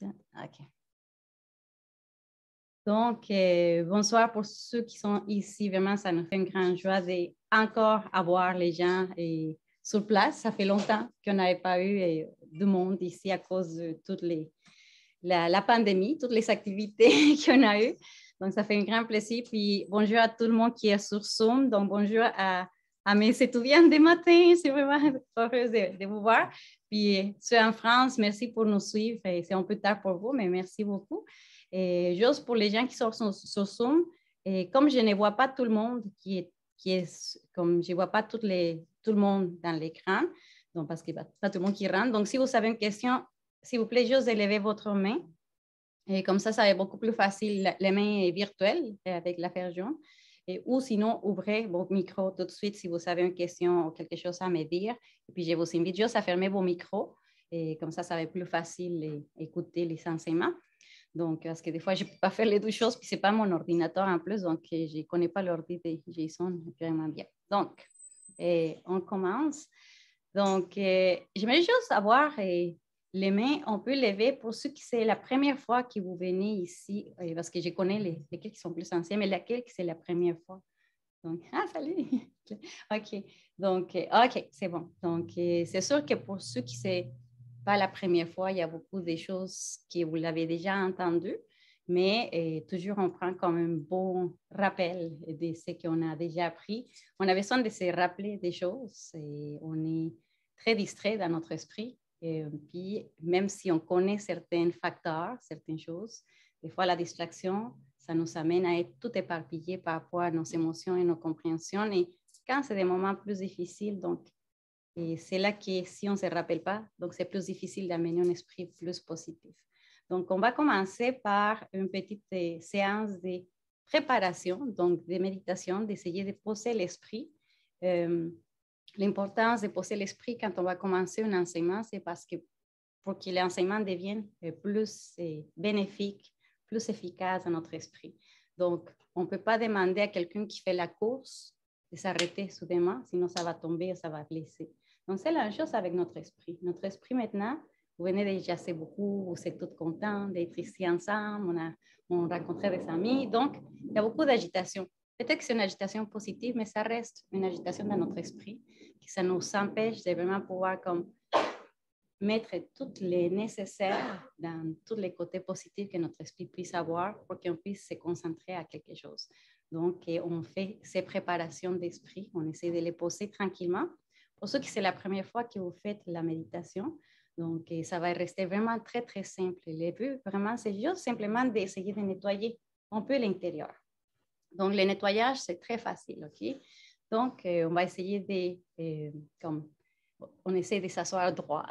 OK. Donc, bonsoir pour ceux qui sont ici. Vraiment, ça nous fait une grande joie d'encore avoir les gens sur place. Ça fait longtemps qu'on n'avait pas eu de monde ici à cause de la pandémie, toutes les activités qu'on a eues. Donc, ça fait un grand plaisir. Puis, bonjour à tout le monde qui est sur Zoom. Donc, bonjour à mes étudiants des matins. C'est vraiment heureuse de vous voir. Puis, ceux en France, merci pour nous suivre. C'est un peu tard pour vous, mais merci beaucoup. Et juste pour les gens qui sont sur Zoom, et comme je ne vois pas tout le monde comme je ne vois pas tout le monde dans l'écran, donc parce qu'il n'y a pas tout le monde qui rentre. Donc, si vous avez une question, s'il vous plaît, juste élevez votre main. Et comme ça va être beaucoup plus facile. Les mains virtuelles avec la fer jaune. Ou sinon, ouvrez votre micro tout de suite si vous avez une question ou quelque chose à me dire. Et puis, je vous invite juste à fermer vos micros. Et comme ça va être plus facile d'écouter les enseignements. Donc, parce que des fois, je ne peux pas faire les deux choses, puis ce n'est pas mon ordinateur en plus, donc je ne connais pas l'ordi de Jason vraiment bien. Donc, on commence. Donc, j'aimerais juste savoir les mains, on peut lever pour ceux qui c'est la première fois que vous venez ici, parce que je connais lesquels qui sont plus anciens, mais laquelle c'est la première fois? Donc, salut! OK. Donc, OK, c'est bon. Donc, c'est sûr que pour ceux qui c'est pas la première fois, il y a beaucoup de choses que vous l'avez déjà entendues, mais toujours on prend comme un bon rappel de ce qu'on a déjà appris. On a besoin de se rappeler des choses et on est très distrait dans notre esprit. Et puis, même si on connaît certains facteurs, certaines choses, des fois la distraction, ça nous amène à être tout éparpillé par rapport à nos émotions et nos compréhensions. Et quand c'est des moments plus difficiles, donc, et c'est là que si on ne se rappelle pas, donc c'est plus difficile d'amener un esprit plus positif. Donc, on va commencer par une petite séance de préparation, donc de méditation, d'essayer de poser l'esprit. L'importance de poser l'esprit quand on va commencer un enseignement, c'est parce que pour que l'enseignement devienne plus bénéfique, plus efficace dans notre esprit. Donc, on ne peut pas demander à quelqu'un qui fait la course de s'arrêter soudainement, sinon ça va tomber, ça va blesser. Donc, c'est la même chose avec notre esprit. Notre esprit, maintenant, vous venez de jasser beaucoup, vous êtes tous contents d'être ici ensemble, on rencontré des amis. Donc, il y a beaucoup d'agitation. Peut-être que c'est une agitation positive, mais ça reste une agitation dans notre esprit, qui ça nous empêche de vraiment pouvoir comme mettre toutes les nécessaires dans tous les côtés positifs que notre esprit puisse avoir pour qu'on puisse se concentrer à quelque chose. Donc, on fait ces préparations d'esprit, on essaie de les poser tranquillement. Pour ceux qui c'est la première fois que vous faites la méditation, donc ça va rester vraiment très, très simple. Le but, vraiment, c'est juste simplement d'essayer de nettoyer un peu l'intérieur. Donc, le nettoyage, c'est très facile, OK? Donc, on va essayer on essaie de s'asseoir droit.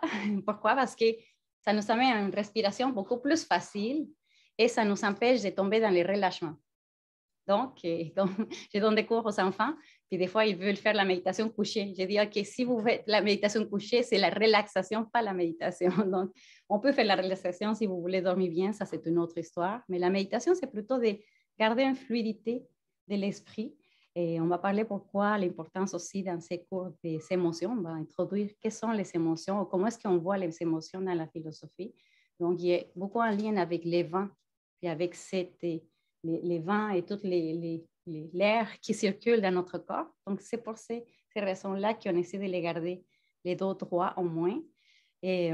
Pourquoi? Parce que ça nous amène à une respiration beaucoup plus facile et ça nous empêche de tomber dans les relâchements. Donc, je donne des cours aux enfants, puis des fois, ils veulent faire la méditation couchée. Je dis, OK, si vous faites la méditation couchée, c'est la relaxation, pas la méditation. Donc, on peut faire la relaxation si vous voulez dormir bien, ça, c'est une autre histoire. Mais la méditation, c'est plutôt de garder une fluidité de l'esprit. Et on va parler pourquoi l'importance aussi dans ces cours des émotions. On va introduire quelles sont les émotions ou comment est-ce qu'on voit les émotions dans la philosophie. Donc, il y a beaucoup en lien avec les vents, puis avec les vents et tout l'air qui circule dans notre corps. Donc, c'est pour ces raisons-là qu'on essaie de les garder les dos droits au moins. Et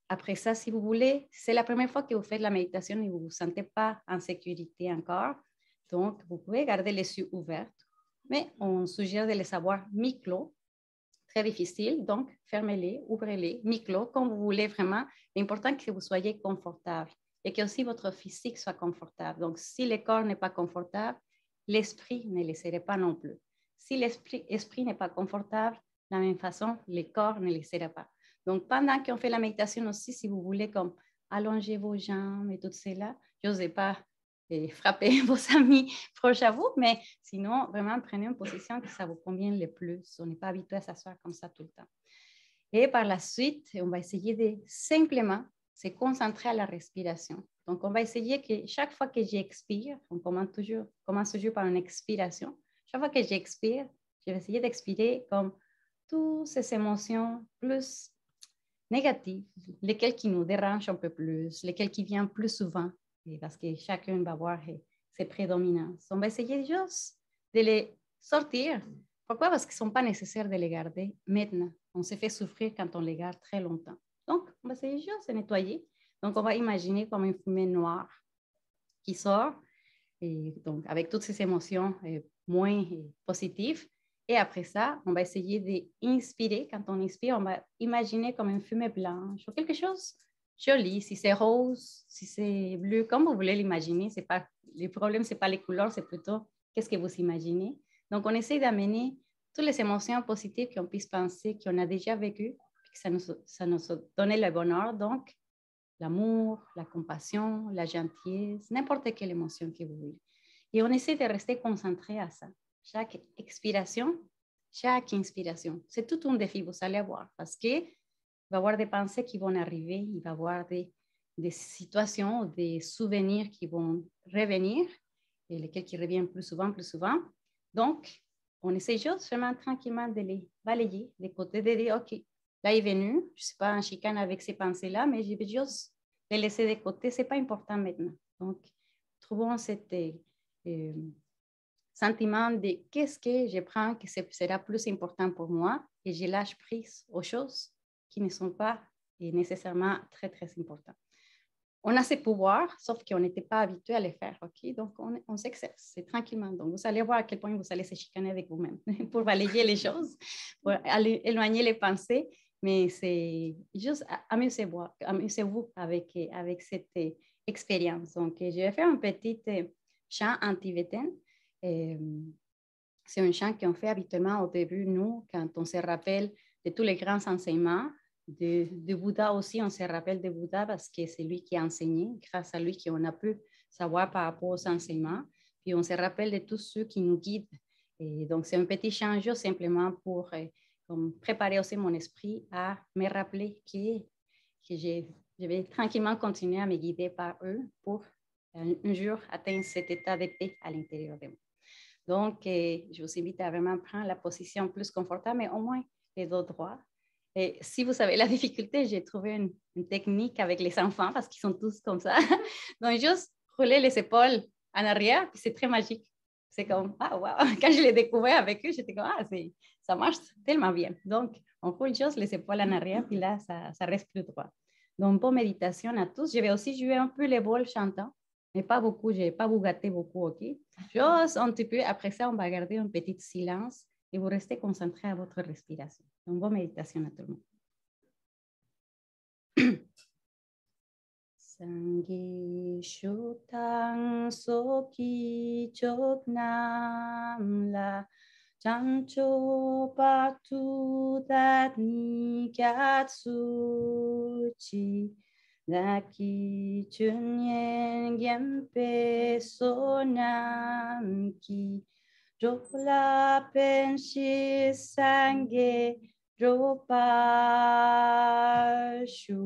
après ça, si vous voulez, c'est la première fois que vous faites la méditation et vous ne vous sentez pas en sécurité encore. Donc, vous pouvez garder les yeux ouverts, mais on suggère de les avoir mi-clos. Très difficile, donc fermez-les, ouvrez-les, mi-clos, comme vous voulez vraiment. L'important est que vous soyez confortable et que aussi votre physique soit confortable. Donc, si le corps n'est pas confortable, l'esprit ne le serait pas non plus. Si l'esprit n'est pas confortable, de la même façon, le corps ne le sera pas. Donc, pendant qu'on fait la méditation aussi, si vous voulez comme allonger vos jambes et tout cela, je n'osais pas frapper vos amis proches à vous, mais sinon, vraiment, prenez une position que ça vous convienne le plus. On n'est pas habitué à s'asseoir comme ça tout le temps. Et par la suite, on va essayer de simplement se concentrer à la respiration. Donc, on va essayer que chaque fois que j'expire, on commence toujours par une expiration. Chaque fois que j'expire, je vais essayer d'expirer comme toutes ces émotions plus négatives, lesquelles qui nous dérangent un peu plus, lesquelles qui viennent plus souvent, et parce que chacun va avoir ses prédominances. On va essayer juste de les sortir. Pourquoi? Parce qu'ils ne sont pas nécessaires de les garder maintenant. On se fait souffrir quand on les garde très longtemps. Donc, on va essayer juste de nettoyer. Donc, on va imaginer comme une fumée noire qui sort, et donc avec toutes ces émotions moins positives. Et après ça, on va essayer d'inspirer. Quand on inspire, on va imaginer comme une fumée blanche ou quelque chose joli. Si c'est rose, si c'est bleu, comme vous voulez l'imaginer. C'est pas, le problème, ce n'est pas les couleurs, c'est plutôt qu'est-ce que vous imaginez. Donc, on essaie d'amener toutes les émotions positives qu'on puisse penser, qu'on a déjà vécues, que ça nous donne le bonheur. Donc, l'amour, la compassion, la gentillesse, n'importe quelle émotion que vous voulez. Et on essaie de rester concentré à ça. Chaque expiration, chaque inspiration. C'est tout un défi, vous allez voir, parce qu'il va y avoir des pensées qui vont arriver, il va y avoir des situations, des souvenirs qui vont revenir, et lesquels qui reviennent plus souvent, plus souvent. Donc, on essaie juste vraiment tranquillement de les balayer, de côté, de dire, OK, là, il est venu, je ne suis pas en chicane avec ces pensées-là, mais je vais juste les laisser de côté, ce n'est pas important maintenant. Donc, trouvons cet sentiment de qu'est-ce que je prends que sera plus important pour moi et je lâche prise aux choses qui ne sont pas nécessairement très, très importantes. On a ces pouvoirs, sauf qu'on n'était pas habitué à les faire, OK? Donc, on s'exerce, c'est tranquillement. Donc, vous allez voir à quel point vous allez se chicaner avec vous-même pour balayer les choses, pour éloigner les pensées, mais c'est juste amusez-vous avec cette expérience. Donc, je vais faire un petit chant anti-vétène. C'est un chant qu'on fait habituellement au début, nous, quand on se rappelle de tous les grands enseignements. De Bouddha aussi, on se rappelle de Bouddha parce que c'est lui qui a enseigné, grâce à lui qu'on a pu savoir par rapport aux enseignements. Puis on se rappelle de tous ceux qui nous guident. Et donc, c'est un petit changement simplement pour comme préparer aussi mon esprit à me rappeler que je vais tranquillement continuer à me guider par eux pour un jour atteindre cet état de paix à l'intérieur de moi. Donc, je vous invite à vraiment prendre la position plus confortable, mais au moins les dos droits. Et si vous savez la difficulté, j'ai trouvé une technique avec les enfants parce qu'ils sont tous comme ça. Donc, juste rouler les épaules en arrière, puis c'est très magique. C'est comme, ah, wow. Quand je l'ai découvert avec eux, j'étais comme, ah, ça marche tellement bien. Donc, on roule juste les épaules en arrière, puis là, ça reste plus droit. Donc, bonne méditation à tous. Je vais aussi jouer un peu les bols chantant, mais pas beaucoup. Je n'ai pas vous gâter beaucoup, OK? Juste un petit peu. Après ça, on va garder un petit silence et vous restez concentré à votre respiration. Donc, bonne méditation à tout le monde. Sangye shutang soki chok nam la chancho patu dat ni kyatsu chi Naki chunyen gyempe sonam ki Jokla penshi sange dropa shu.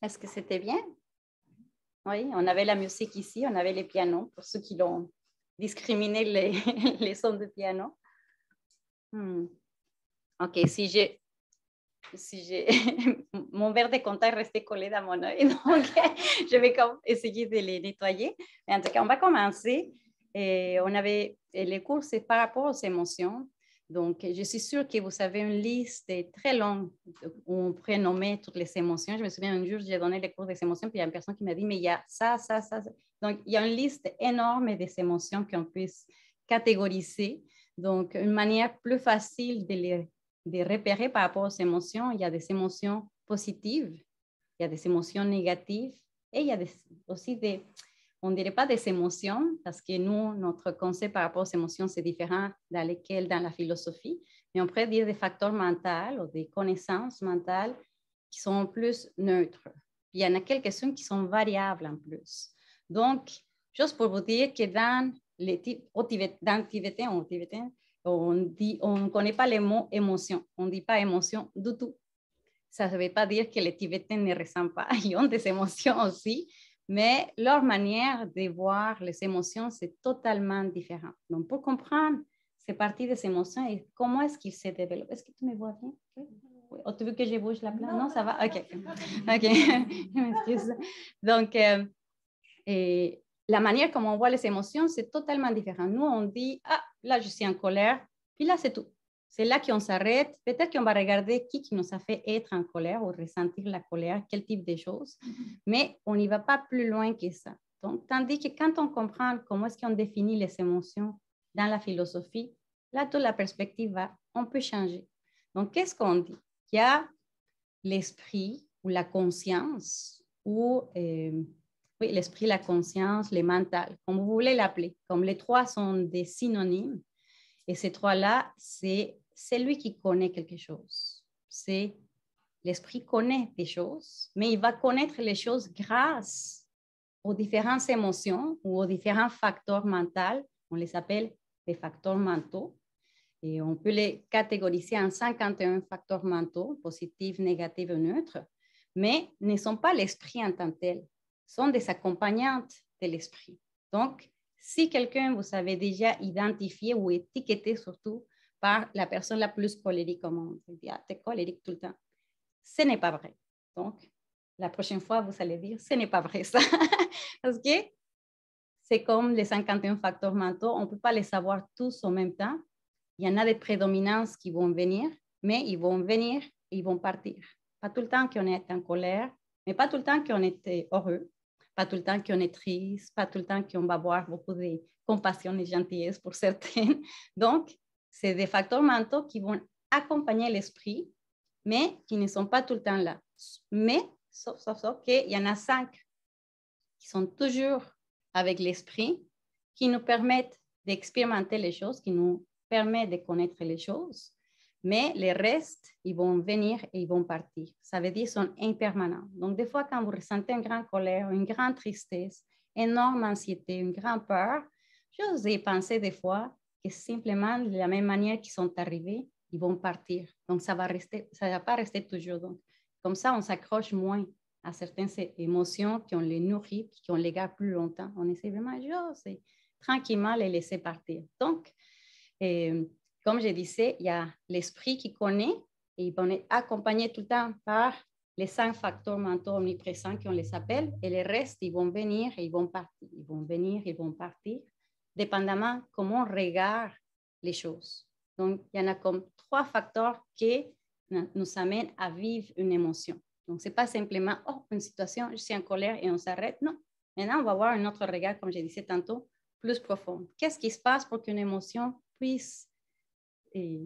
Est-ce que c'était bien? Oui, on avait la musique ici, on avait les pianos, pour ceux qui l'ont discriminé les sons de piano. OK, si j'ai mon verre de contact restait collé dans mon œil, donc je vais essayer de les nettoyer. Mais en tout cas, on va commencer. Et on avait les cours, c'est par rapport aux émotions. Donc, je suis sûre que vous avez une liste très longue où on pourrait nommer toutes les émotions. Je me souviens un jour, j'ai donné les cours des émotions, puis il y a une personne qui m'a dit, mais il y a ça, ça, ça. Donc, il y a une liste énorme des émotions qu'on puisse catégoriser. Donc, une manière plus facile de repérer par rapport aux émotions, il y a des émotions positives, il y a des émotions négatives et il y a aussi des, on ne dirait pas des émotions, parce que nous, notre concept par rapport aux émotions, c'est différent dans lesquels dans la philosophie, mais on pourrait dire des facteurs mentaux ou des connaissances mentales qui sont plus neutres. Il y en a quelques-unes qui sont variables en plus. Donc, juste pour vous dire que dans tibétain, on ne connaît pas les mots émotion. On ne dit pas émotion du tout. Ça ne veut pas dire que les Tibétains ne ressentent pas. Ils ont des émotions aussi, mais leur manière de voir les émotions, c'est totalement différent. Donc, pour comprendre ces parties des émotions et comment est-ce qu'ils se développent. Est-ce que tu me vois bien? Oui. Oh, tu veux que je bouge la plante? Non, ça va? OK. OK. Je m'excuse. Donc, et la manière comment on voit les émotions, c'est totalement différent. Nous, on dit, ah, là, je suis en colère, puis là, c'est tout. C'est là qu'on s'arrête. Peut-être qu'on va regarder qui nous a fait être en colère ou ressentir la colère, quel type de choses, mais on n'y va pas plus loin que ça. Donc, tandis que quand on comprend comment est-ce qu'on définit les émotions dans la philosophie, là, toute la perspective on peut changer. Donc, qu'est-ce qu'on dit? Qu'il y a l'esprit ou la conscience ou oui, l'esprit, la conscience, le mental, comme vous voulez l'appeler. Comme les trois sont des synonymes, et ces trois-là, c'est celui qui connaît quelque chose. C'est l'esprit connaît des choses, mais il va connaître les choses grâce aux différentes émotions ou aux différents facteurs mentaux. On les appelle des facteurs mentaux. Et on peut les catégoriser en 51 facteurs mentaux, positifs, négatifs et neutres, mais ne sont pas l'esprit en tant que tel, sont des accompagnantes de l'esprit. Donc, si quelqu'un vous avez déjà identifié ou étiqueté surtout par la personne la plus colérique au monde, vous dites, ah, t'es colérique tout le temps. Ce n'est pas vrai. Donc, la prochaine fois, vous allez dire, ce n'est pas vrai ça. Parce que c'est comme les 51 facteurs mentaux, on ne peut pas les savoir tous en même temps. Il y en a des prédominances qui vont venir, mais ils vont venir et ils vont partir. Pas tout le temps qu'on est en colère, mais pas tout le temps qu'on est heureux, pas tout le temps qu'on est triste, pas tout le temps qu'on va avoir beaucoup de compassion et gentillesse pour certaines. Donc, c'est des facteurs mentaux qui vont accompagner l'esprit, mais qui ne sont pas tout le temps là. Mais, sauf qu'il y en a 5 qui sont toujours avec l'esprit, qui nous permettent d'expérimenter les choses, qui nous permettent de connaître les choses, mais les restes, ils vont venir et ils vont partir. Ça veut dire qu'ils sont impermanents. Donc, des fois, quand vous ressentez une grande colère, une grande tristesse, énorme anxiété, une grande peur, j'ose penser des fois que simplement, de la même manière qu'ils sont arrivés, ils vont partir. Donc, ça va pas rester toujours. Donc, comme ça, on s'accroche moins à certaines émotions qui ont les nourrit, qui ont les garde plus longtemps. On essaie vraiment juste tranquillement les laisser partir. Donc, comme je disais, il y a l'esprit qui connaît et il va être accompagné tout le temps par les 5 facteurs mentaux omniprésents qu'on les appelle, et les restes, ils vont venir et ils vont partir. Ils vont venir, ils vont partir, dépendamment comment on regarde les choses. Donc, il y en a comme 3 facteurs qui nous amènent à vivre une émotion. Donc, ce n'est pas simplement, oh, une situation, je suis en colère et on s'arrête. Non. Maintenant, on va avoir un autre regard, comme je disais tantôt, plus profond. Qu'est-ce qui se passe pour qu'une émotion puisse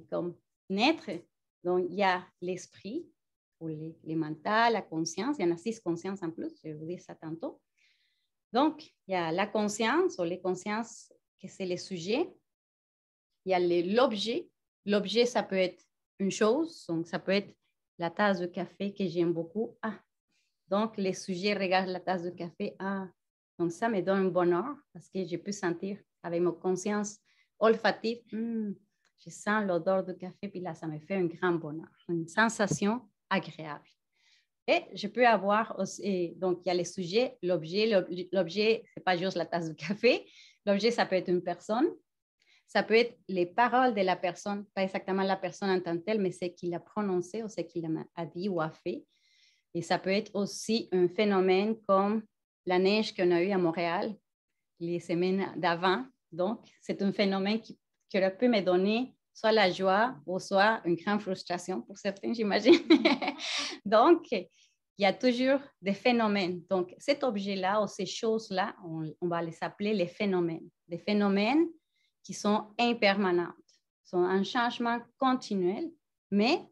comme naître? Donc, il y a l'esprit, ou les mentales, la conscience. Il y en a 6 consciences en plus, je vais vous dire ça tantôt. Donc, il y a la conscience, ou les consciences, que c'est le sujet. Il y a l'objet. L'objet, ça peut être une chose, donc ça peut être la tasse de café que j'aime beaucoup. Ah, donc les sujets regardent la tasse de café. Ah, donc ça me donne un bonheur parce que je peux sentir avec ma conscience olfative, je sens l'odeur du café, puis là, ça me fait un grand bonheur, une sensation agréable. Et je peux avoir aussi, donc il y a les sujets, l'objet. L'objet, ce n'est pas juste la tasse de café. L'objet, ça peut être une personne. Ça peut être les paroles de la personne, pas exactement la personne en tant que telle, mais ce qu'il a prononcé ou ce qu'il a dit ou a fait. Et ça peut être aussi un phénomène comme la neige qu'on a eue à Montréal les semaines d'avant. Donc, c'est un phénomène qui peut me donner soit la joie ou soit une grande frustration pour certains, j'imagine. Donc, il y a toujours des phénomènes. Donc, cet objet-là ou ces choses-là, on va les appeler les phénomènes. Des phénomènes qui sont impermanentes, sont un changement continuel, mais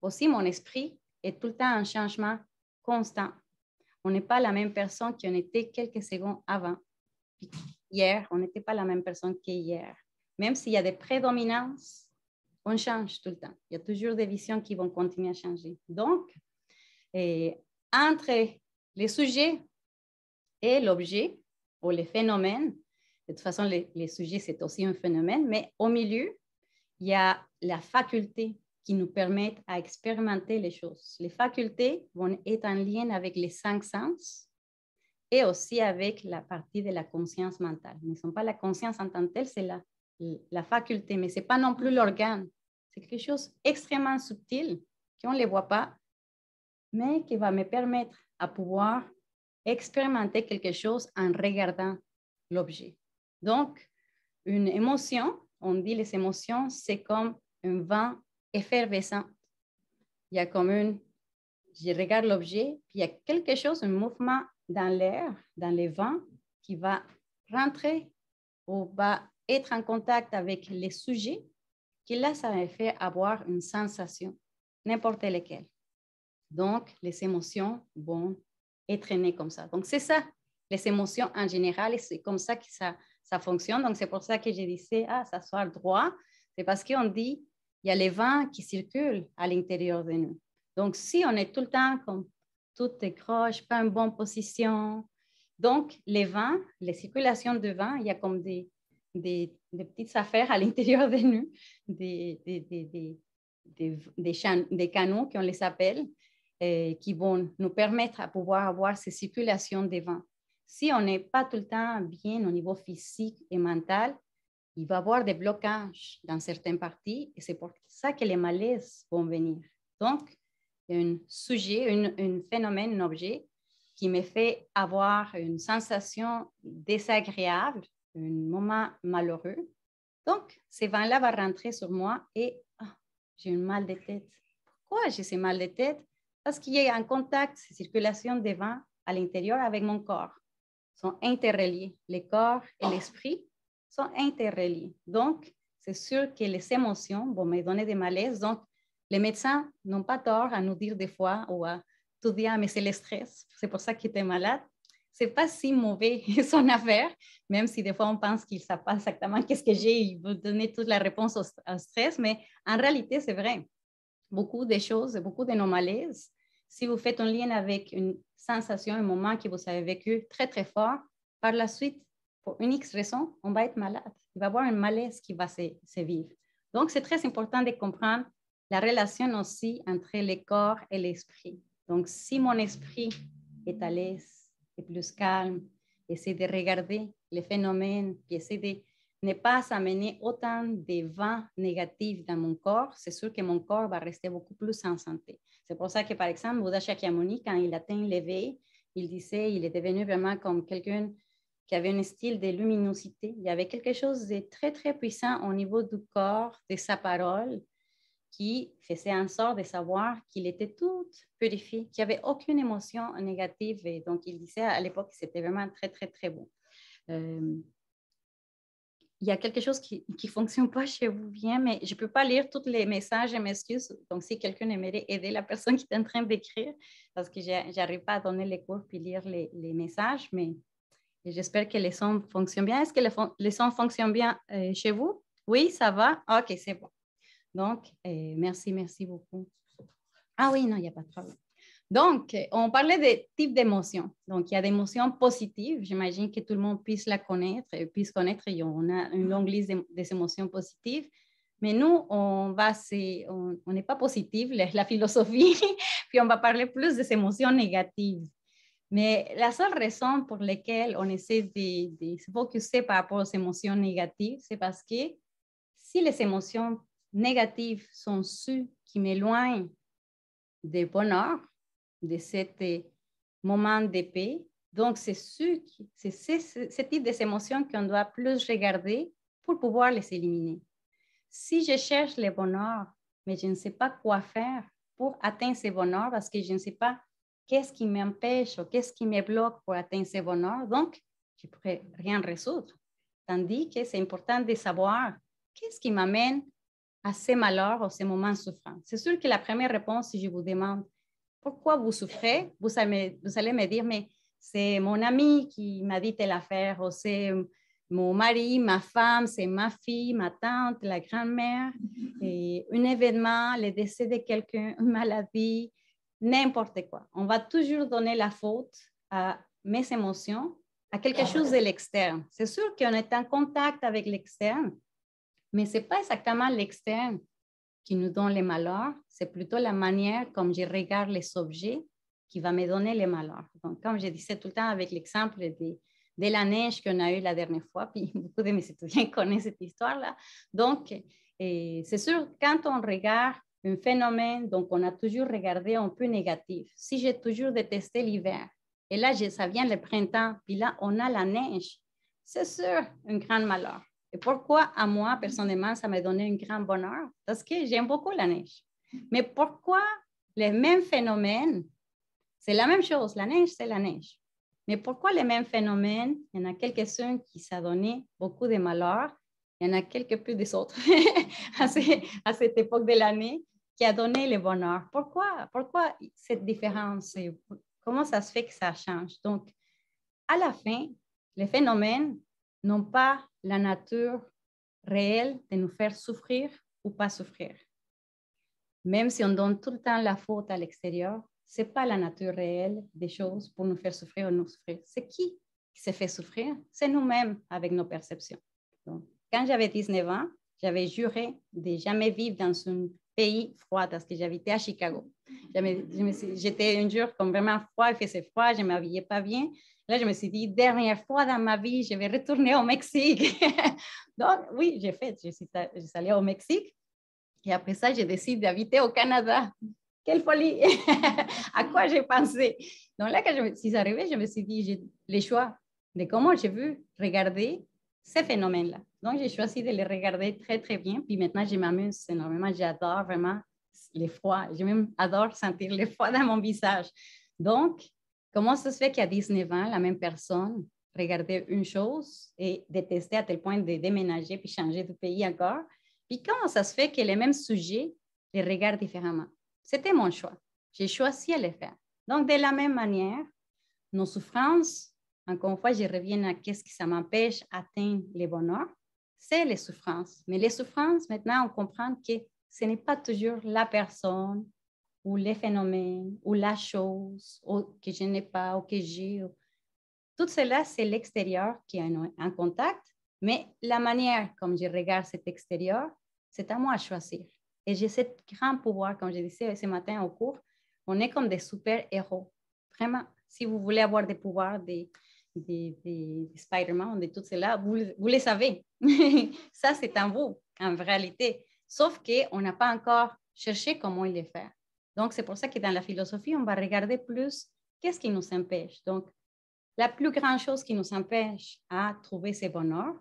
aussi mon esprit est tout le temps en changement constant. On n'est pas la même personne qu'on était quelques secondes avant. Puis hier, on n'était pas la même personne qu'hier. Même s'il y a des prédominances, on change tout le temps. Il y a toujours des visions qui vont continuer à changer. Donc, entre les sujets et l'objet, ou les phénomènes, de toute façon, les sujets, c'est aussi un phénomène, mais au milieu, il y a la faculté qui nous permet à expérimenter les choses. Les facultés vont être en lien avec les 5 sens et aussi avec la partie de la conscience mentale. Ce ne sont pas la conscience en tant que telle, c'est la faculté, mais ce n'est pas non plus l'organe. C'est quelque chose d'extrêmement subtil qu'on ne les voit pas, mais qui va me permettre à pouvoir expérimenter quelque chose en regardant l'objet. Donc, une émotion, on dit les émotions, c'est comme un vent effervescent. Il y a comme je regarde l'objet, puis il y a quelque chose, un mouvement dans l'air, dans les vents, qui va rentrer ou va être en contact avec les sujets, qui là, ça me fait avoir une sensation, n'importe laquelle. Donc, les émotions vont être nées comme ça. Donc, c'est ça, les émotions en général, et c'est comme ça que ça fonctionne. Donc, c'est pour ça que je disais, s'asseoir droit, c'est parce qu'on dit, il y a les vents qui circulent à l'intérieur de nous. Donc, si on est tout le temps comme tout décroche, pas en bonne position, donc les vents, les circulations de vent, il y a comme des petites affaires à l'intérieur de nous, des canaux qu'on les appelle, qui vont nous permettre à pouvoir avoir ces circulations de vent. Si on n'est pas tout le temps bien au niveau physique et mental, il va y avoir des blocages dans certaines parties et c'est pour ça que les malaises vont venir. Donc, il y a un sujet, un phénomène, un objet qui me fait avoir une sensation désagréable, un moment malheureux. Donc, ces vents-là vont rentrer sur moi et j'ai un mal de tête. Pourquoi j'ai ce mal de tête? Parce qu'il y a un contact, circulation des vents à l'intérieur avec mon corps. Ils sont interreliés. Le corps et l'esprit sont interreliés. Donc, c'est sûr que les émotions vont me donner des malaises. Donc, les médecins n'ont pas tort à nous dire des fois ou à tout dire, mais c'est le stress, c'est pour ça qu'il était malade. C'est pas si mauvais son affaire, même si des fois on pense qu'il ne sait pas exactement qu'est-ce que j'ai, il veut donner toute la réponse au stress, mais en réalité, c'est vrai. Beaucoup de choses, beaucoup de nos malaises, si vous faites un lien avec une sensation, un moment que vous avez vécu très, très fort, par la suite, pour une X raison, on va être malade. Il va y avoir un malaise qui va se vivre. Donc, c'est très important de comprendre la relation aussi entre le corps et l'esprit. Donc, si mon esprit est à l'aise, est plus calme, essaie de regarder les phénomènes, puis essaie de ne pas amener autant de vents négatifs dans mon corps, c'est sûr que mon corps va rester beaucoup plus en santé. C'est pour ça que, par exemple, Buddha Shakyamuni, quand il atteint l'éveil, il disait, il est devenu vraiment comme quelqu'un qui avait un style de luminosité. Il y avait quelque chose de très, très puissant au niveau du corps, de sa parole, qui faisait en sorte de savoir qu'il était tout purifié, qu'il n'y avait aucune émotion négative. Et donc, il disait à l'époque que c'était vraiment très, très, très bon. Il y a quelque chose qui ne fonctionne pas chez vous bien, mais je ne peux pas lire tous les messages et m'excuse. Donc, si quelqu'un aimerait aider la personne qui est en train d'écrire, parce que je n'arrive pas à donner les cours puis lire les messages, mais j'espère que les sons fonctionnent bien. Est-ce que les sons fonctionnent bien chez vous? Oui, ça va? OK, c'est bon. Donc, merci beaucoup. Ah oui, non, il n'y a pas de problème. Donc, on parlait des types d'émotions. Donc, il y a des émotions positives. J'imagine que tout le monde puisse la connaître, puisse connaître. On a une longue liste des émotions positives. Mais nous, on n'est pas positif, la philosophie, puis on va parler plus des émotions négatives. Mais la seule raison pour laquelle on essaie de se focuser par rapport aux émotions négatives, c'est parce que si les émotions négatives sont ceux qui m'éloignent du bonheur, de ce moment de paix. Donc, c'est ce type d'émotions qu'on doit plus regarder pour pouvoir les éliminer. Si je cherche le bonheur, mais je ne sais pas quoi faire pour atteindre ce bonheur parce que je ne sais pas qu'est-ce qui m'empêche ou qu'est-ce qui me bloque pour atteindre ce bonheur, donc je ne pourrais rien résoudre. Tandis que c'est important de savoir qu'est-ce qui m'amène à ces malheurs ou ces moments de souffrance. C'est sûr que la première réponse, si je vous demande pourquoi vous souffrez, vous allez me dire, mais c'est mon ami qui m'a dit telle affaire, ou c'est mon mari, ma femme, c'est ma fille, ma tante, la grand-mère, et un événement, le décès de quelqu'un, une maladie, n'importe quoi. On va toujours donner la faute à mes émotions, à quelque chose de l'externe. C'est sûr qu'on est en contact avec l'externe, mais ce n'est pas exactement l'externe qui nous donne les malheurs, c'est plutôt la manière comme je regarde les objets qui va me donner les malheurs. Donc, comme je disais tout le temps avec l'exemple de la neige qu'on a eu la dernière fois, puis beaucoup de mes étudiants connaissent cette histoire-là. Donc, c'est sûr, quand on regarde un phénomène, donc on a toujours regardé un peu négatif. Si j'ai toujours détesté l'hiver, et là, ça vient le printemps, puis là, on a la neige, c'est sûr, un grand malheur. Et pourquoi à moi, personnellement, ça m'a donné un grand bonheur? Parce que j'aime beaucoup la neige. Mais pourquoi les mêmes phénomènes, c'est la même chose, la neige, c'est la neige. Mais pourquoi les mêmes phénomènes, il y en a quelques-uns qui s'ont donné beaucoup de malheurs, il y en a quelques peu des autres à cette époque de l'année qui a donné le bonheur. Pourquoi cette différence? Comment ça se fait que ça change? Donc, à la fin, les phénomènes n'ont pas la nature réelle de nous faire souffrir ou pas souffrir. Même si on donne tout le temps la faute à l'extérieur, ce n'est pas la nature réelle des choses pour nous faire souffrir ou nous souffrir. C'est qui se fait souffrir? C'est nous-mêmes avec nos perceptions. Donc, quand j'avais 19 ans, j'avais juré de jamais vivre dans un pays froid parce que j'habitais à Chicago. J'étais un jour comme vraiment froid, il faisait froid, je ne m'habillais pas bien. Là, je me suis dit, dernière fois dans ma vie, je vais retourner au Mexique. Donc, oui, j'ai fait. Je suis allée au Mexique. Et après ça, j'ai décidé d'habiter au Canada. Quelle folie! À quoi j'ai pensé? Donc là, quand je suis arrivée, je me suis dit, j'ai le choix de comment je veux regarder ces phénomènes-là. Donc, j'ai choisi de les regarder très, très bien. Puis maintenant, je m'amuse énormément. J'adore vraiment les froids. Je même adore sentir le froid dans mon visage. Donc, comment ça se fait qu'à 19 ans, la même personne regardait une chose et détestait à tel point de déménager puis changer de pays encore? Puis comment ça se fait que les mêmes sujets les regardent différemment? C'était mon choix. J'ai choisi à le faire. Donc, de la même manière, nos souffrances, encore une fois, je reviens à qu'est-ce qui ça m'empêche d'atteindre le bonheur, c'est les souffrances. Mais les souffrances, maintenant, on comprend que ce n'est pas toujours la personne ou les phénomènes ou la chose que je n'ai pas ou que j'ai. Tout cela, c'est l'extérieur qui est en contact, mais la manière comme je regarde cet extérieur, c'est à moi à choisir. Et j'ai ce grand pouvoir, comme je disais ce matin au cours, on est comme des super-héros. Vraiment, si vous voulez avoir des pouvoirs des Spider-Man, de tout cela, vous les savez. Ça, c'est en vous, en réalité. Sauf qu'on n'a pas encore cherché comment il le faire. Donc, c'est pour ça que dans la philosophie, on va regarder plus qu'est-ce qui nous empêche. Donc, la plus grande chose qui nous empêche à trouver ce bonheur,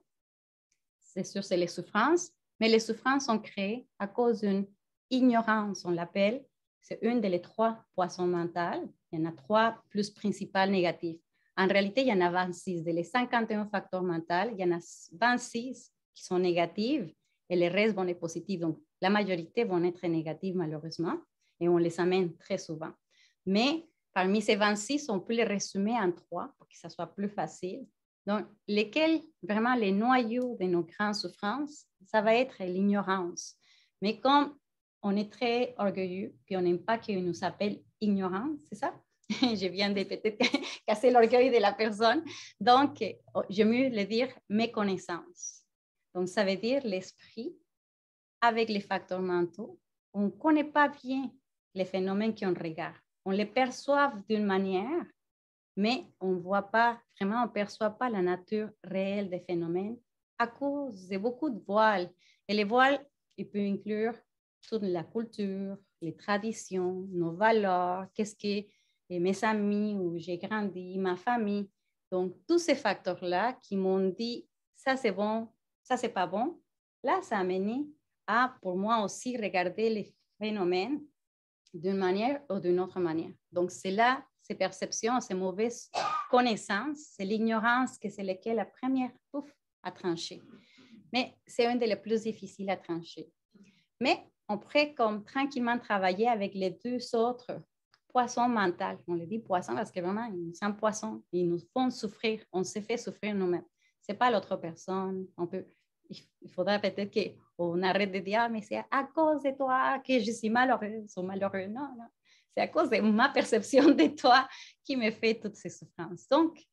c'est sûr, c'est les souffrances, mais les souffrances sont créées à cause d'une ignorance, on l'appelle. C'est une des 3 poissons mentales. Il y en a 3 plus principales négatifs. En réalité, il y en a 26. De les 51 facteurs mentaux, il y en a 26 qui sont négatifs et les restes vont être positifs. Donc, la majorité vont être négatifs, malheureusement, et on les amène très souvent. Mais parmi ces 26, on peut les résumer en 3 pour que ça soit plus facile. Donc, lesquels, vraiment, les noyaux de nos grandes souffrances, ça va être l'ignorance. Mais comme on est très orgueilleux, puis on n'aime pas qu'on nous appelle ignorants, c'est ça? Je viens de peut-être casser l'orgueil de la personne. Donc, j'aime mieux le dire méconnaissance. Donc, ça veut dire l'esprit avec les facteurs mentaux. On ne connaît pas bien les phénomènes qu'on regarde. On les perçoit d'une manière, mais on ne voit pas, vraiment, on ne perçoit pas la nature réelle des phénomènes à cause de beaucoup de voiles. Et les voiles, ils peuvent inclure toute la culture, les traditions, nos valeurs, qu'est-ce que mes amis, où j'ai grandi, ma famille. Donc, tous ces facteurs-là qui m'ont dit, ça c'est bon, ça c'est pas bon, là, ça a mené à, pour moi aussi, regarder les phénomènes d'une manière ou d'une autre manière. Donc, c'est là, ces perceptions, ces mauvaises connaissances, c'est l'ignorance que c'est laquelle la première, pouf, à trancher. Mais c'est une des plus difficiles à trancher. Mais on pourrait comme tranquillement travailler avec les 2 autres poissons mentaux. On les dit poissons parce que vraiment, ils sont poissons. Ils nous font souffrir. On se fait souffrir nous-mêmes. Ce n'est pas l'autre personne. Il faudrait peut-être qu'on arrête de dire, mais c'est à cause de toi que je suis malheureuse ou malheureux. Non, non. C'est à cause de ma perception de toi qui me fait toutes ces souffrances. Donc,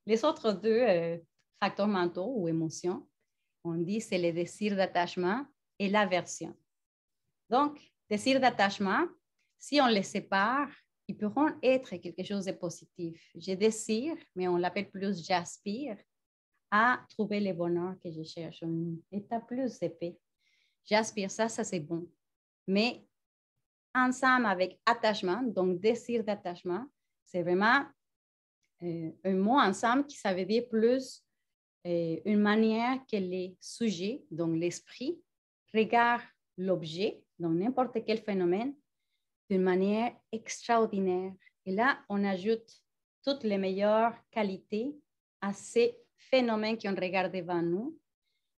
les autres 2 facteurs mentaux ou émotions, on dit c'est le désir d'attachement et l'aversion. Donc, désir d'attachement, si on les sépare, ils pourront être quelque chose de positif. Je désire, mais on l'appelle plus j'aspire à trouver le bonheur que je cherche, un état plus épais. J'aspire ça c'est bon. Mais ensemble avec attachement, donc désir d'attachement, c'est vraiment un mot ensemble qui ça veut dire plus une manière que les sujets, donc l'esprit, regardent l'objet, donc n'importe quel phénomène, d'une manière extraordinaire. Et là, on ajoute toutes les meilleures qualités à ces phénomènes qu'on regarde devant nous.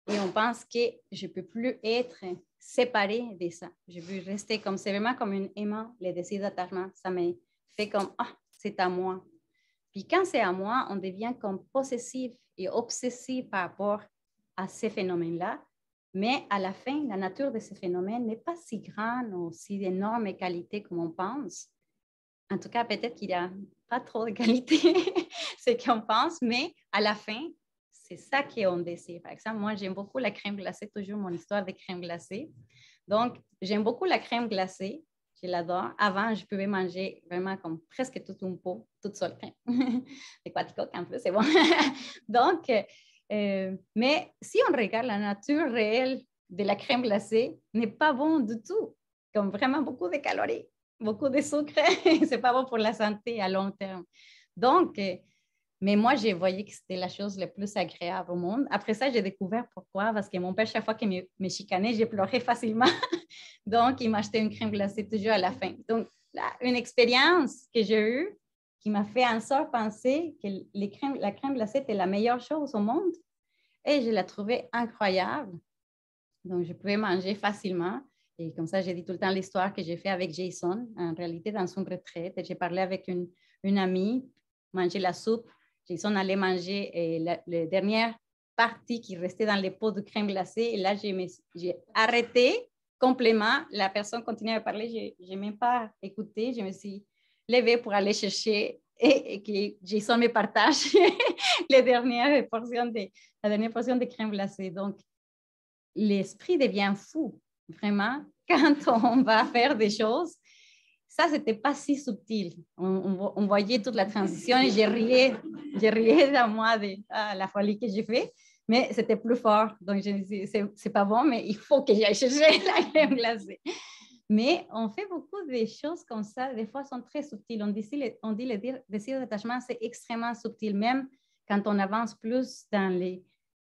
Et on pense que je ne peux plus être séparée de ça. Je veux rester comme, c'est vraiment comme un aimant, le désir d'attachement. Ça me fait comme, c'est à moi. Puis quand c'est à moi, on devient comme possessif et obsessif par rapport à ces phénomènes-là. Mais à la fin, la nature de ces phénomènes n'est pas si grande ou si d'énorme qualité comme on pense. En tout cas, peut-être qu'il n'y a pas trop de qualité, ce qu'on pense, mais à la fin, c'est ça qu'on désire. Par exemple, moi, j'aime beaucoup la crème glacée, toujours mon histoire de crème glacée. Donc, j'aime beaucoup la crème glacée. Je l'adore. Avant, je pouvais manger vraiment comme presque tout un pot, toute seule crème. C'est quaticoque en plus, c'est bon. Donc, mais si on regarde la nature réelle de la crème glacée, n'est pas bon du tout. Comme vraiment beaucoup de calories, beaucoup de sucre. C'est pas bon pour la santé à long terme. Donc, mais moi, j'ai voyé que c'était la chose la plus agréable au monde. Après ça, j'ai découvert pourquoi. Parce que mon père, chaque fois qu'il me chicanait, j'ai pleuré facilement. Donc, il m'achetait une crème glacée toujours à la fin. Donc, là, une expérience que j'ai eue qui m'a fait en sorte penser que la crème glacée était la meilleure chose au monde. Et je la trouvais incroyable. Donc, je pouvais manger facilement. Et comme ça, j'ai dit tout le temps l'histoire que j'ai fait avec Jason, en réalité, dans son retraite. J'ai parlé avec une amie, manger la soupe. Jason allait manger la dernière partie qui restait dans les pots de crème glacée. Et là, j'ai arrêté complètement. La personne continuait à parler. Je n'ai même pas écouté. Je me suis levée pour aller chercher et que Jason me partage la dernière portion de crème glacée. Donc, l'esprit devient fou, vraiment, quand on va faire des choses. Ça, c'était pas si subtil. On voyait toute la transition et je riais dans moi de la folie que j'ai fait, mais c'était plus fort. Donc, je me suis dit, c'est pas bon, mais il faut que j'aille chercher la crème glacée. Mais on fait beaucoup de choses comme ça, des fois, sont très subtiles. On dit le désir d'attachement, c'est extrêmement subtil, même quand on avance plus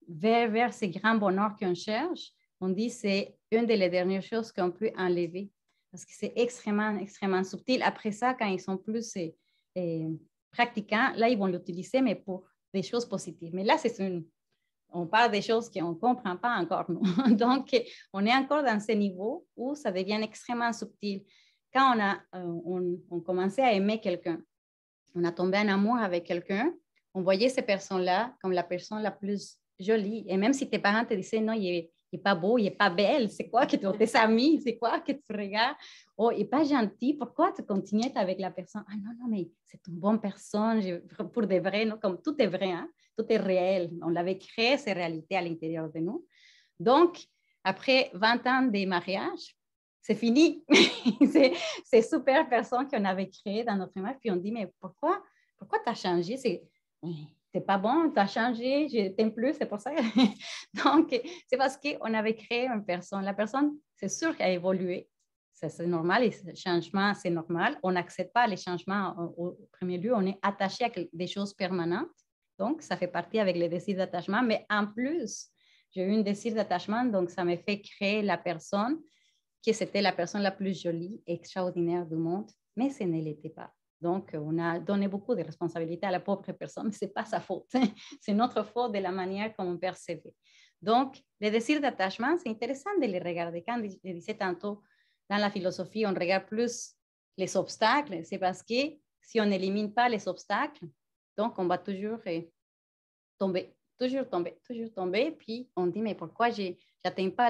vers ces grands bonheurs qu'on cherche, on dit que c'est une des dernières choses qu'on peut enlever parce que c'est extrêmement, extrêmement subtil. Après ça, quand ils sont plus pratiquants, là, ils vont l'utiliser, mais pour des choses positives. Mais là, on parle des choses qu'on ne comprend pas encore, nous. Donc, on est encore dans ce niveau où ça devient extrêmement subtil. Quand on commençait à aimer quelqu'un, on a tombé en amour avec quelqu'un, on voyait ces personnes-là comme la personne la plus jolie. Et même si tes parents te disaient, non, il n'est pas beau, il n'est pas belle, c'est quoi que tes amis, c'est quoi que tu regardes, oh, il n'est pas gentil, pourquoi tu continues avec la personne? Ah non, non, mais c'est une bonne personne, pour de vrai, non? Comme tout est vrai, hein? Tout est réel. On l'avait créé, ces réalités à l'intérieur de nous. Donc, après 20 ans de mariage, c'est fini. c'est super personne qu'on avait créé dans notre image. Puis on dit, mais pourquoi tu as changé? C'est pas bon, tu as changé, je t'aime plus, c'est pour ça. Donc, c'est parce qu'on avait créé une personne. La personne, c'est sûr qu'elle a évolué. C'est normal, les changements, c'est normal. On n'accepte pas les changements au premier lieu. On est attaché à des choses permanentes. Donc, ça fait partie avec les désirs d'attachement. Mais en plus, j'ai eu un désir d'attachement, donc ça m'a fait créer la personne que c'était la personne la plus jolie et extraordinaire du monde, mais ce ne l'était pas. Donc, on a donné beaucoup de responsabilités à la pauvre personne, mais ce n'est pas sa faute. C'est notre faute de la manière qu'on percevait. Donc, les désirs d'attachement, c'est intéressant de les regarder. Quand je disais tantôt, dans la philosophie, on regarde plus les obstacles. C'est parce que si on n'élimine pas les obstacles, donc on va toujours tomber, toujours tomber, toujours tomber. Puis on dit, mais pourquoi je n'atteins pas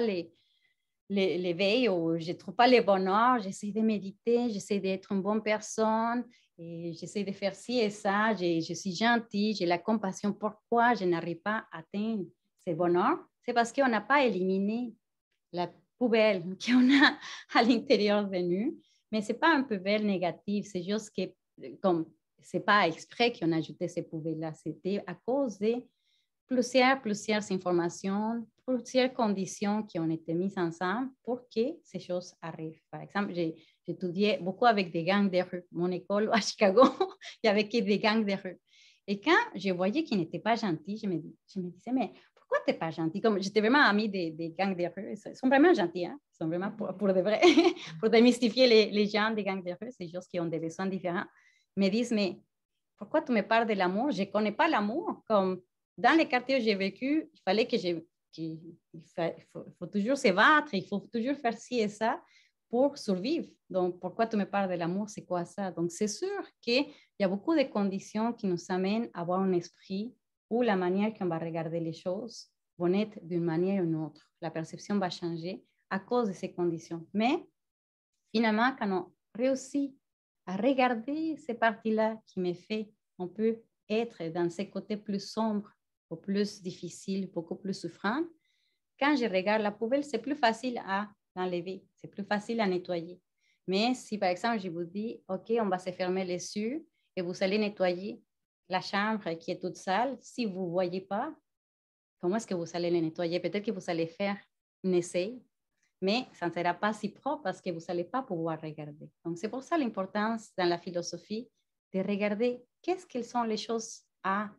l'éveil ou je ne trouve pas le bonheur, j'essaie de méditer, j'essaie d'être une bonne personne, et j'essaie de faire ci et ça, je suis gentille, j'ai la compassion. Pourquoi je n'arrive pas à atteindre ce bonheur? C'est parce qu'on n'a pas éliminé la poubelle qu'on a à l'intérieur de nous. Mais ce n'est pas une poubelle négative, c'est juste que, comme ce n'est pas exprès qu'on a ajouté ces poubelles-là, c'était à cause de plusieurs informations, plusieurs conditions qui ont été mises ensemble pour que ces choses arrivent. Par exemple, j'ai étudié beaucoup avec des gangs de rue. Mon école à Chicago, il y avait que des gangs de rue. Et quand je voyais qu'ils n'étaient pas gentils, je me disais, mais pourquoi tu n'es pas gentil? Comme j'étais vraiment amie des gangs de rue. Ils sont vraiment gentils, hein? Ils sont vraiment pour de vrai. Pour démystifier les gens des gangs de rue, c'est juste qu'ils ont des besoins différents. Ils me disent, mais pourquoi tu me parles de l'amour? Je ne connais pas l'amour. Comme dans les quartiers où j'ai vécu, il fallait qu'il faut toujours se battre, il faut toujours faire ci et ça pour survivre. Donc, pourquoi tu me parles de l'amour? C'est quoi ça? Donc, c'est sûr qu'il y a beaucoup de conditions qui nous amènent à avoir un esprit où la manière qu'on va regarder les choses va être d'une manière ou d'une autre. La perception va changer à cause de ces conditions. Mais finalement, quand on réussit à regarder ces parties-là qui me fait, on peut être dans ces côtés plus sombres ou plus difficiles, beaucoup plus souffrants. Quand je regarde la poubelle, c'est plus facile à l'enlever, c'est plus facile à nettoyer. Mais si par exemple je vous dis, OK, on va se fermer les yeux et vous allez nettoyer la chambre qui est toute sale, si vous ne voyez pas, comment est-ce que vous allez les nettoyer? Peut-être que vous allez faire un essai, mais ça ne sera pas si propre parce que vous n'allez pas pouvoir regarder. Donc, c'est pour ça l'importance dans la philosophie de regarder quelles sont les choses à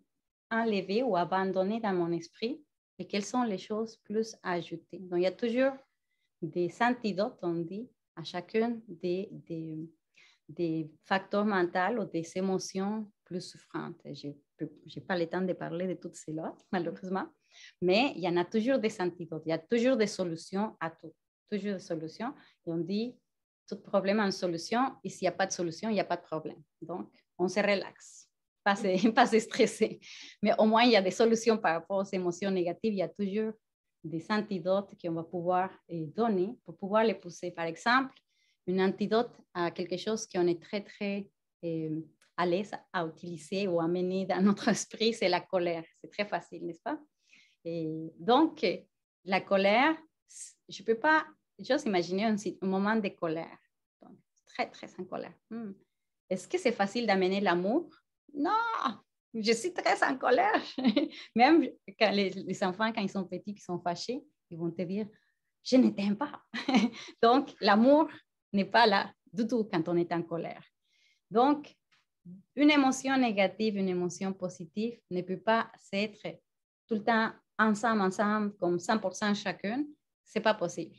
enlever ou abandonner dans mon esprit et quelles sont les choses plus à ajouter. Donc, il y a toujours des antidotes, on dit, à chacun des facteurs mentaux ou des émotions plus souffrante. Je n'ai pas le temps de parler de toutes celles-là, malheureusement, mais il y en a toujours des antidotes, il y a toujours des solutions à tout, toujours des solutions. Et on dit, tout problème a une solution, et s'il n'y a pas de solution, il n'y a pas de problème. Donc, on se relaxe, pas se stresser. Mais au moins, il y a des solutions par rapport aux émotions négatives, il y a toujours des antidotes qu'on va pouvoir donner pour pouvoir les pousser. Par exemple, un antidote à quelque chose qu'on est très, très à l'aise à utiliser ou à mener dans notre esprit, c'est la colère. C'est très facile, n'est-ce pas? Et donc, la colère, je ne peux pas juste imaginer un moment de colère. Donc, très, très en colère. Est-ce que c'est facile d'amener l'amour? Non, je suis très en colère. Même quand les enfants, quand ils sont petits, qui sont fâchés, ils vont te dire, je ne t'aime pas. Donc, l'amour n'est pas là du tout quand on est en colère. Donc, une émotion négative, une émotion positive ne peut pas être tout le temps ensemble, comme 100% chacune. Ce n'est pas possible.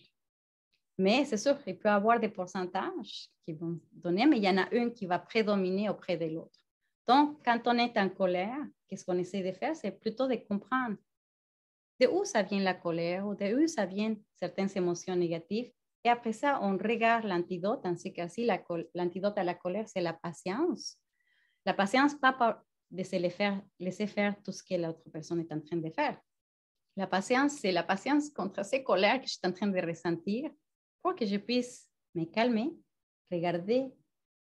Mais c'est sûr, il peut y avoir des pourcentages qui vont donner, mais il y en a une qui va prédominer auprès de l'autre. Donc, quand on est en colère, qu'est-ce qu'on essaie de faire? C'est plutôt de comprendre de où ça vient la colère ou de où ça viennent certaines émotions négatives. Et après ça, on regarde l'antidote. En ce cas-ci, l'antidote à la colère, c'est la patience. La patience, pas de se laisser faire tout ce que l'autre personne est en train de faire. La patience, c'est la patience contre ces colères que je suis en train de ressentir pour que je puisse me calmer, regarder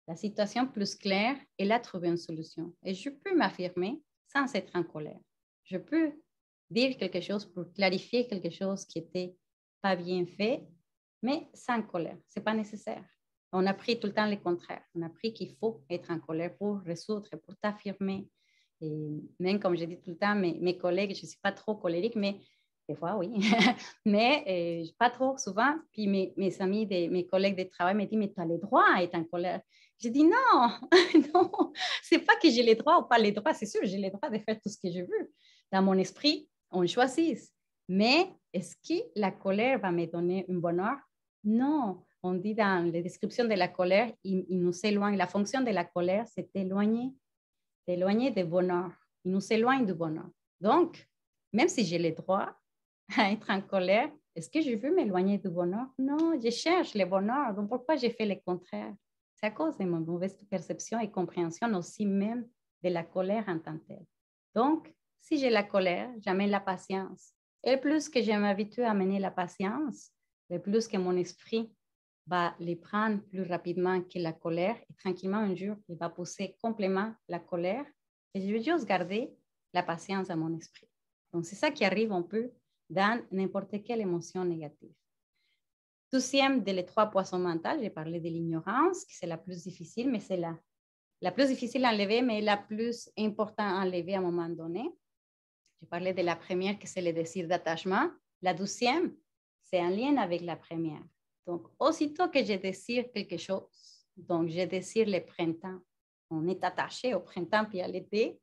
la situation plus claire et là trouver une solution. Et je peux m'affirmer sans être en colère. Je peux dire quelque chose pour clarifier quelque chose qui n'était pas bien fait, mais sans colère. Ce n'est pas nécessaire. On a appris tout le temps le contraire. On a appris qu'il faut être en colère pour résoudre, pour t'affirmer. Et même comme je dis tout le temps, mes collègues, je ne suis pas trop colérique, mais des fois, oui. Mais pas trop souvent. Puis mes amis, mes collègues de travail me disent, mais tu as le droit à être en colère. Je dis, non, non, ce n'est pas que j'ai les droits ou pas les droits. C'est sûr, j'ai les droits de faire tout ce que je veux. Dans mon esprit, on choisit. Mais est-ce que la colère va me donner un bonheur? Non. On dit dans les descriptions de la colère, il nous éloigne. La fonction de la colère, c'est d'éloigner du bonheur. Il nous éloigne du bonheur. Donc, même si j'ai le droit à être en colère, est-ce que je veux m'éloigner du bonheur? Non, je cherche le bonheur. Donc, pourquoi j'ai fait le contraire? C'est à cause de ma mauvaise perception et compréhension aussi même de la colère en tant que telle. Donc, si j'ai la colère, j'amène la patience. Et plus que je m'habitue à amener la patience, le plus que mon esprit va les prendre plus rapidement que la colère. Et tranquillement, un jour, il va pousser complètement la colère. Et je vais juste garder la patience à mon esprit. Donc, c'est ça qui arrive un peu dans n'importe quelle émotion négative. Deuxième des trois poissons mentaux, j'ai parlé de l'ignorance, qui c'est la plus difficile, mais c'est la plus difficile à enlever, mais la plus importante à enlever à un moment donné. J'ai parlé de la première, qui c'est le désir d'attachement. La deuxième, c'est en lien avec la première. Donc, aussitôt que je désire quelque chose, donc je désire le printemps, on est attaché au printemps puis à l'été,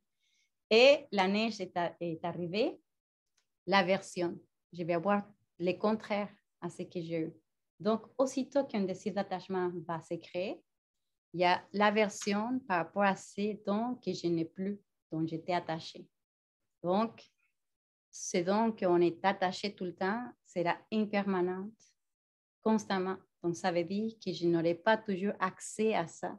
et la neige est arrivée, l'aversion. Je vais avoir le contraire à ce que j'ai eu. Donc, aussitôt qu'un désir d'attachement va se créer, il y a l'aversion par rapport à ce dont que je n'ai plus, dont j'étais attachée. Donc, ce dont on est attaché tout le temps sera impermanente, constamment. Donc, ça veut dire que je n'aurai pas toujours accès à ça.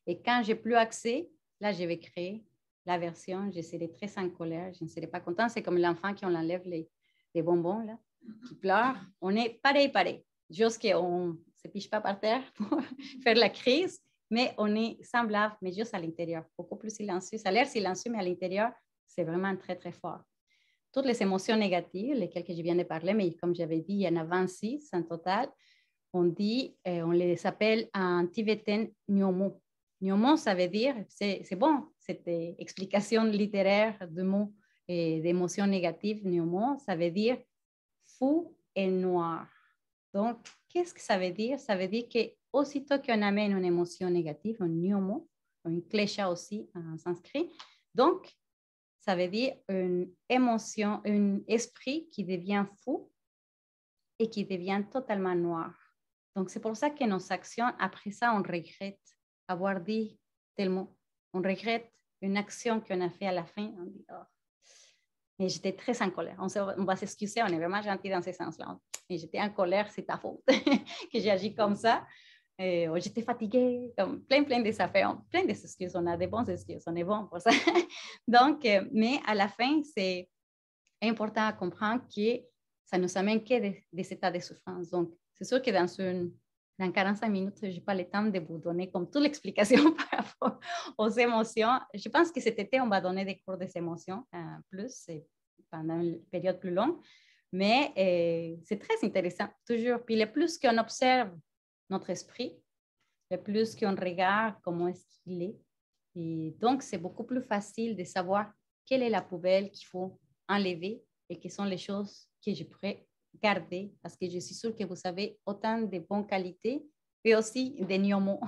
Et quand je n'ai plus accès, là, je vais créer l'aversion, je serai très en colère, je ne serai pas content. C'est comme l'enfant qui on enlève les bonbons, là, qui pleure. On est pareil. Juste qu'on ne se piche pas par terre pour faire la crise, mais on est semblable, mais juste à l'intérieur, beaucoup plus silencieux. Ça a l'air silencieux, mais à l'intérieur, c'est vraiment très, très fort. Toutes les émotions négatives, lesquelles que je viens de parler, mais comme j'avais dit, il y en a 26 en total, on les appelle en tibétain nyomo. Nyomo, ça veut dire, c'est bon, cette explication littéraire de mots et d'émotions négatives, nyomo, ça veut dire fou et noir. Donc, qu'est-ce que ça veut dire? Ça veut dire qu'aussitôt qu'on amène une émotion négative, un nyomo, un klesha aussi en sanskrit, donc, ça veut dire une émotion, un esprit qui devient fou et qui devient totalement noir. Donc, c'est pour ça que nos actions, après ça, on regrette avoir dit tel mot. On regrette une action qu'on a fait à la fin, on dit, oh. Mais j'étais très en colère. On va s'excuser, on est vraiment gentil dans ce sens-là. Et j'étais en colère, c'est ta faute que j'ai agi comme ça. J'étais fatiguée, comme plein des affaires, plein d'excuses. On a des bonnes excuses, on est bon pour ça. Donc, mais à la fin, c'est important à comprendre que ça ne nous amène que des états de souffrance. Donc, c'est sûr que dans 45 minutes, je n'ai pas le temps de vous donner comme toute l'explication par rapport aux émotions. Je pense que cet été, on va donner des cours des émotions plus pendant une période plus longue. Mais c'est très intéressant, toujours. Puis le plus qu'on observe notre esprit, le plus qu'on regarde comment est-ce qu'il est. Et donc, c'est beaucoup plus facile de savoir quelle est la poubelle qu'il faut enlever et quelles sont les choses que je pourrais garder, parce que je suis sûre que vous avez autant de bonnes qualités, mais aussi des gnomons,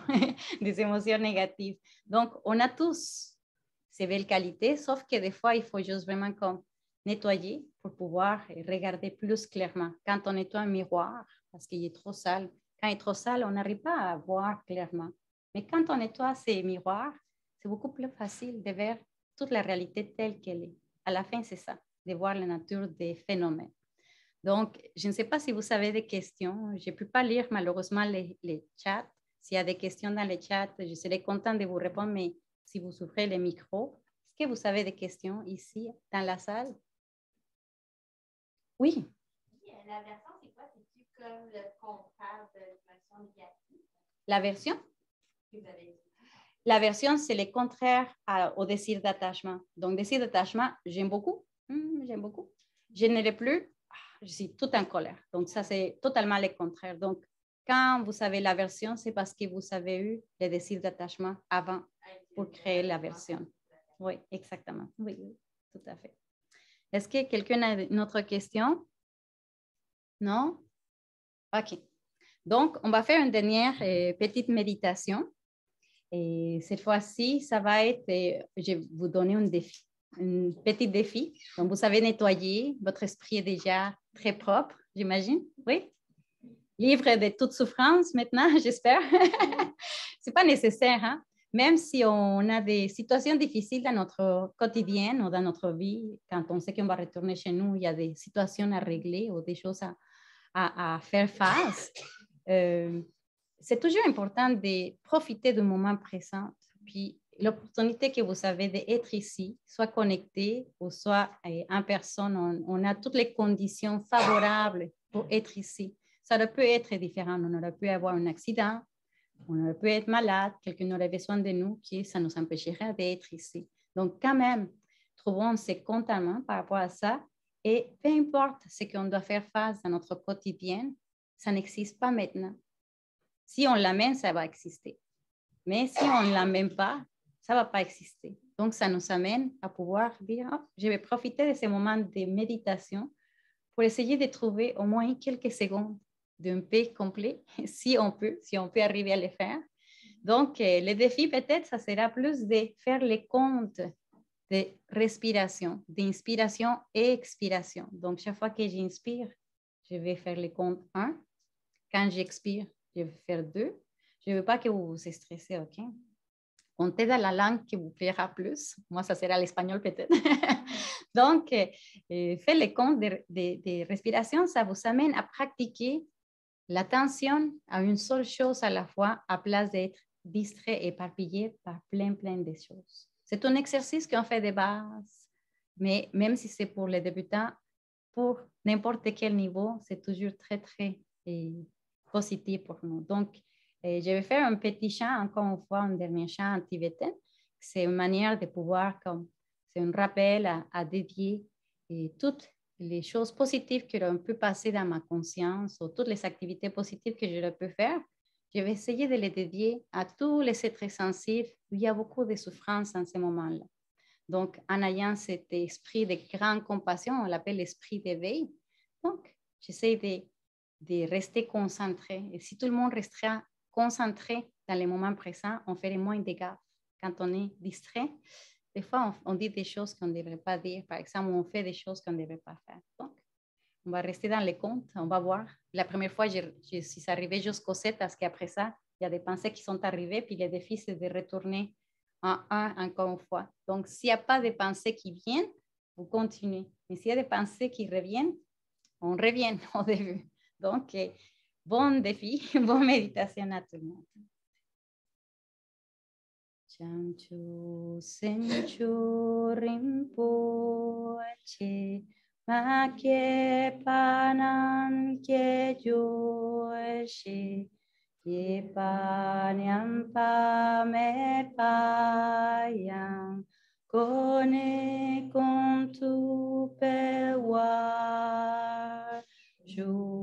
des émotions négatives. Donc, on a tous ces belles qualités, sauf que des fois, il faut juste vraiment comme nettoyer pour pouvoir regarder plus clairement. Quand on nettoie un miroir, parce qu'il est trop sale, quand il est trop sale, on n'arrive pas à voir clairement. Mais quand on nettoie ces miroirs, c'est beaucoup plus facile de voir toute la réalité telle qu'elle est. À la fin, c'est ça, de voir la nature des phénomènes. Donc, je ne sais pas si vous avez des questions. Je ne peux pas lire malheureusement les chats. S'il y a des questions dans les chats, je serai contente de vous répondre, mais si vous ouvrez le micro, est-ce que vous avez des questions ici, dans la salle? Oui. La version, c'est quoi? C'est-tu comme le contraire de l'émotion négative? La version? Que vous avez dit. La version, c'est le contraire au désir d'attachement. Donc, désir d'attachement, j'aime beaucoup. J'aime beaucoup. Je n'ai plus, je suis tout en colère. Donc, ça, c'est totalement le contraire. Donc, quand vous avez l'aversion, c'est parce que vous avez eu le désir d'attachement avant pour créer l'aversion. Oui, exactement. Oui, oui, tout à fait. Est-ce que quelqu'un a une autre question? Non? OK. Donc, on va faire une dernière petite méditation. Et cette fois-ci, ça va être, je vais vous donner un petit défi. Donc, vous savez nettoyer, votre esprit est déjà très propre, j'imagine, oui? Libre de toute souffrance maintenant, j'espère. Ce n'est pas nécessaire, hein? Même si on a des situations difficiles dans notre quotidien ou dans notre vie, quand on sait qu'on va retourner chez nous, il y a des situations à régler ou des choses à faire face. C'est toujours important de profiter du moment présent. Puis l'opportunité que vous avez d'être ici, soit connecté ou soit en personne, on a toutes les conditions favorables pour être ici. Ça peut être différent. On aurait pu avoir un accident, on aurait pu être malade, quelqu'un aurait besoin de nous, qui ça nous empêcherait d'être ici. Donc, quand même, trouvons ce contentement par rapport à ça. Et peu importe ce qu'on doit faire face dans notre quotidien, ça n'existe pas maintenant. Si on l'amène, ça va exister. Mais si on ne l'amène pas, ça ne va pas exister. Donc, ça nous amène à pouvoir dire, oh, je vais profiter de ces moments de méditation pour essayer de trouver au moins quelques secondes d'un paix complet, si on peut arriver à le faire. Donc, le défi, peut-être, ça sera plus de faire les comptes de respiration, d'inspiration et expiration. Donc, chaque fois que j'inspire, je vais faire le compte 1. Quand j'expire, je vais faire 2. Je ne veux pas que vous vous stressez, OK? Comptez dans la langue qui vous plaira plus. Moi, ça sera l'espagnol peut-être. Donc, faites les comptes de respiration. Ça vous amène à pratiquer l'attention à une seule chose à la fois, à place d'être distrait et éparpillé par plein de choses. C'est un exercice qu'on fait de base, mais même si c'est pour les débutants, pour n'importe quel niveau, c'est toujours très positif pour nous. Donc, je vais faire un petit chant, encore une fois, un dernier chant en tibétain. C'est une manière de pouvoir, c'est un rappel à dédier toutes les choses positives que l'on peut passer dans ma conscience ou toutes les activités positives que je peux faire. Je vais essayer de les dédier à tous les êtres sensibles où il y a beaucoup de souffrance en ce moment-là. Donc, en ayant cet esprit de grande compassion, on l'appelle l'esprit d'éveil. Donc, j'essaie de rester concentré. Et si tout le monde restera concentré dans les moments présents, on ferait moins de gaffe. Quand on est distrait, des fois, on dit des choses qu'on ne devrait pas dire. Par exemple, on fait des choses qu'on ne devrait pas faire. Donc, on va rester dans les comptes, on va voir. La première fois, je suis arrivée jusqu'au 7 parce qu'après ça, il y a des pensées qui sont arrivées, puis le défi, c'est de retourner en un encore une fois. Donc, s'il n'y a pas de pensées qui viennent, vous continuez. Mais s'il y a des pensées qui reviennent, on revient au début. Donc, bon défi, bonne méditation à tout le monde. Chanchu Senchu Rinpoche Makye Panan Kye Joshi Ye Panyam Pamet Payam Kone Kontu Pewar Ju.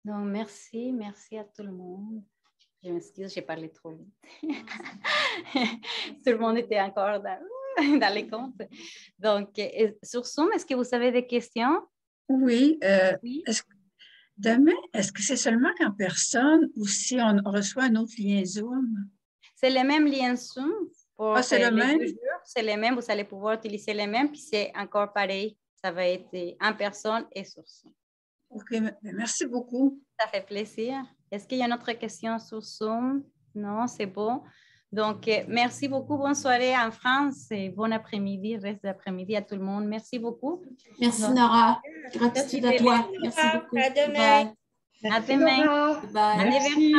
Donc, merci à tout le monde. Je m'excuse, j'ai parlé trop vite. Tout le monde était encore dans les comptes. Donc, sur Zoom, est-ce que vous avez des questions? Oui. Oui. Demain, est-ce que c'est seulement en personne ou si on reçoit un autre lien Zoom? C'est le même lien Zoom pour c'est le les même? 2 jours. C'est les mêmes, vous allez pouvoir utiliser les mêmes. Puis c'est encore pareil, ça va être en personne et sur Zoom. OK, merci beaucoup. Ça fait plaisir. Est-ce qu'il y a une autre question sur Zoom? Non, c'est bon. Donc, merci beaucoup. Bonne soirée en France et bon après-midi, reste d'après-midi à tout le monde. Merci beaucoup. Merci Nora. Gratitude à toi. Merci beaucoup. À demain. À demain. Bye. Merci.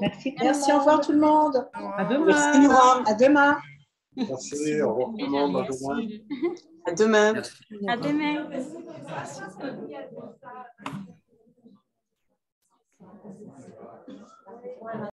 Merci. Merci, au revoir tout le monde. À demain. Merci Nora, à demain. Merci, au revoir tout le monde, à demain. À demain. À demain.